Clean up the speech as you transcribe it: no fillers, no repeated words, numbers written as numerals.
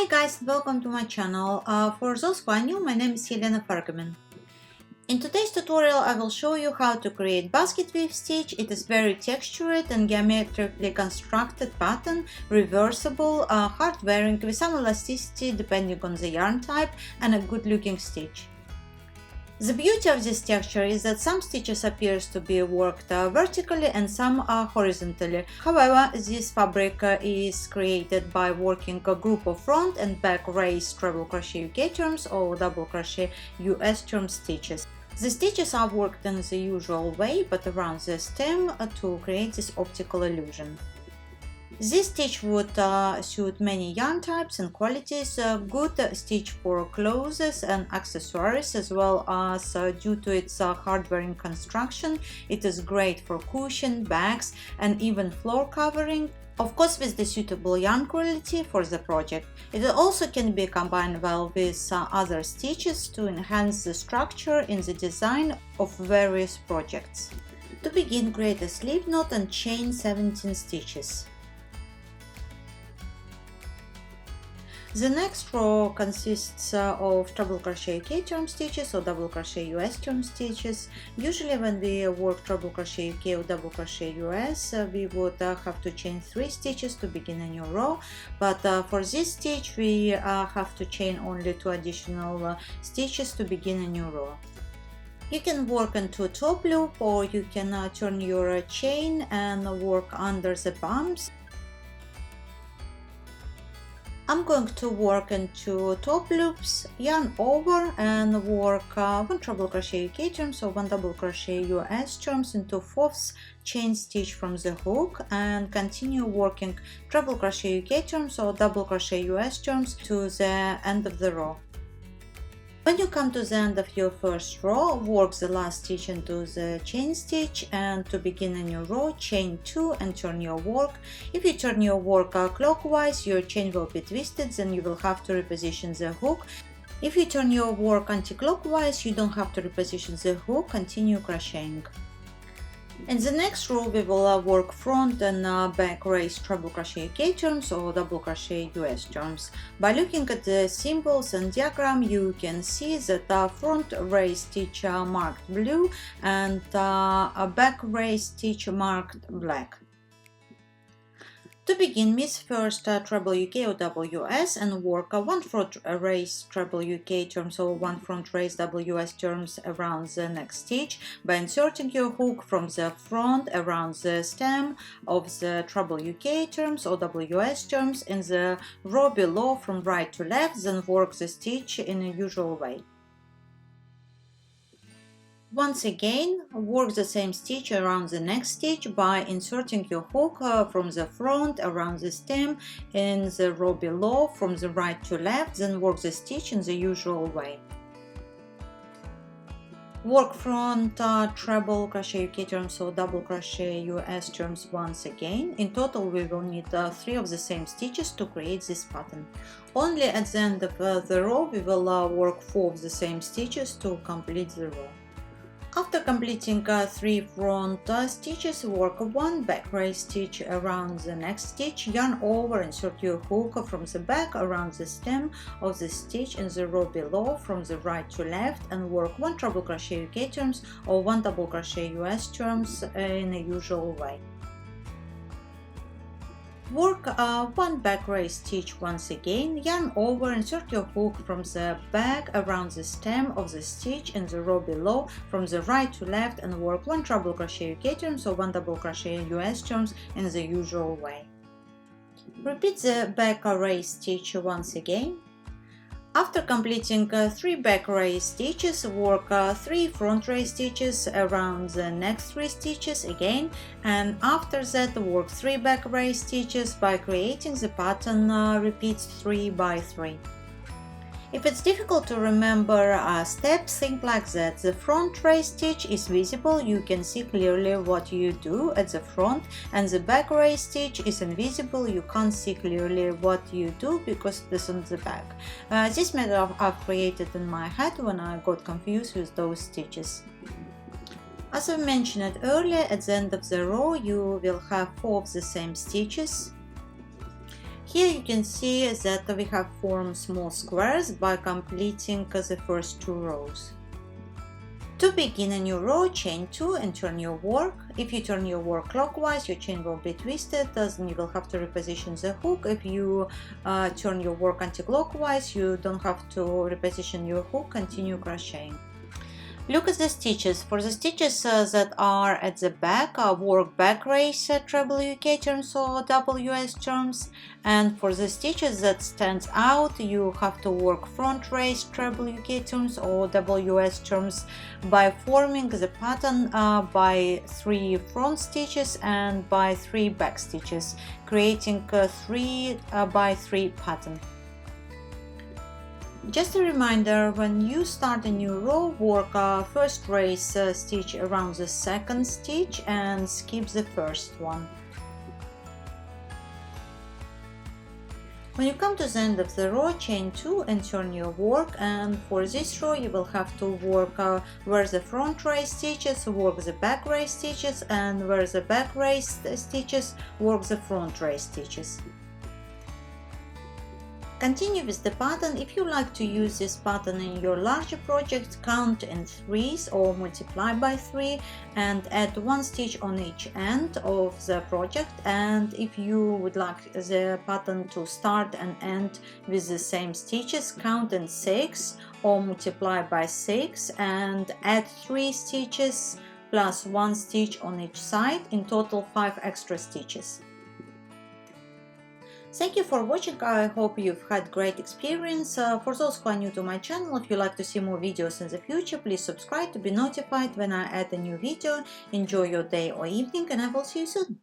Hi guys, welcome to my channel. For those who are new, my name is Helena Fargaman. In today's tutorial I will show you how to create basket weave stitch. It is very textured and geometrically constructed pattern, reversible, hard wearing with some elasticity depending on the yarn type, and a good looking stitch. The beauty of this texture is that some stitches appears to be worked vertically and some are horizontally. However, this fabric is created by working a group of front and back raised treble crochet UK turns or double crochet US turn stitches. The stitches are worked in the usual way but around the stem to create this optical illusion. This stitch would suit many yarn types and qualities, good stitch for clothes and accessories, as well as due to its hard-wearing construction, it is great for cushion, bags and even floor covering, of course with the suitable yarn quality for the project. It also can be combined well with other stitches to enhance the structure in the design of various projects. To begin, create a slip knot and chain 17 stitches. The next row consists of treble crochet UK turn stitches or double crochet US turn stitches. Usually when we work treble crochet UK or double crochet US, we would have to chain 3 stitches to begin a new row, but for this stitch we have to chain only 2 additional stitches to begin a new row. You can work into top loop or you can turn your chain and work under the bumps. I'm going to work into top loops, yarn over and work 1 treble crochet UK turns or 1 double crochet US turns into 4th chain stitch from the hook and continue working treble crochet UK turns or double crochet US turns to the end of the row. When you come to the end of your first row, work the last stitch into the chain stitch and to begin a new row, chain 2 and turn your work. If you turn your work clockwise, your chain will be twisted, then you will have to reposition the hook. If you turn your work anti-clockwise, you don't have to reposition the hook, continue crocheting. In the next row we will work front and back raised treble crochet UK turns or double crochet US turns. By looking at the symbols and diagram you can see that front raised stitch marked blue and a back raised stitch marked black. To begin, miss first treble UK or double US and work 1 front raised treble UK turns or 1 front raised double US turns around the next stitch by inserting your hook from the front around the stem of the treble UK turns or double US turns in the row below from right to left, then work the stitch in a usual way. Once again, work the same stitch around the next stitch by inserting your hook from the front around the stem in the row below from the right to left, then work the stitch in the usual way. Work front treble crochet UK turns or double crochet US turns once again. In total we will need 3 of the same stitches to create this pattern. Only at the end of the row we will work 4 of the same stitches to complete the row. After completing 3 front stitches, work 1 back raised stitch around the next stitch, yarn over, insert your hook from the back around the stem of the stitch in the row below from the right to left and work 1 treble crochet UK turns or 1 double crochet US turns in a usual way. Work 1 back raised stitch once again, yarn over, insert your hook from the back around the stem of the stitch in the row below from the right to left and work 1 treble crochet UK turns or 1 double crochet US turns in the usual way. Repeat the back raised stitch once again. After completing 3 back raised stitches, work 3 front raised stitches around the next 3 stitches again, and after that work 3 back raised stitches by creating the pattern repeats 3 by 3. If it's difficult to remember steps, think like that. The front raised stitch is visible, you can see clearly what you do at the front, and the back raised stitch is invisible, you can't see clearly what you do because it is on the back. This method I've created in my head when I got confused with those stitches. As I mentioned earlier, at the end of the row you will have 4 of the same stitches. Here you can see that we have formed small squares by completing the first 2 rows. To begin a new row, chain 2 and turn your work. If you turn your work clockwise, your chain will be twisted, thus you will have to reposition the hook. If you turn your work anti-clockwise, you don't have to reposition your hook, continue crocheting. Look at the stitches. For the stitches that are at the back, work back race treble UK turns or WS turns, and for the stitches that stands out, you have to work front race treble UK turns or WS turns by forming the pattern by 3 front stitches and by 3 back stitches, creating a 3 by 3 pattern. Just a reminder, when you start a new row, work first race stitch around the second stitch and skip the first one. When you come to the end of the row, chain 2 and turn your work, and for this row you will have to work where the front race stitches, work the back race stitches, and where the back race stitches, work the front race stitches. Continue with the pattern. If you like to use this pattern in your larger project, count in 3s or multiply by 3 and add 1 stitch on each end of the project. And if you would like the pattern to start and end with the same stitches, count in 6 or multiply by 6 and add 3 stitches plus 1 stitch on each side, in total 5 extra stitches. Thank you for watching. I hope you've had great experience. For those who are new to my channel, if you like to see more videos in the future, please subscribe to be notified when I add a new video. Enjoy your day or evening, and I will see you soon.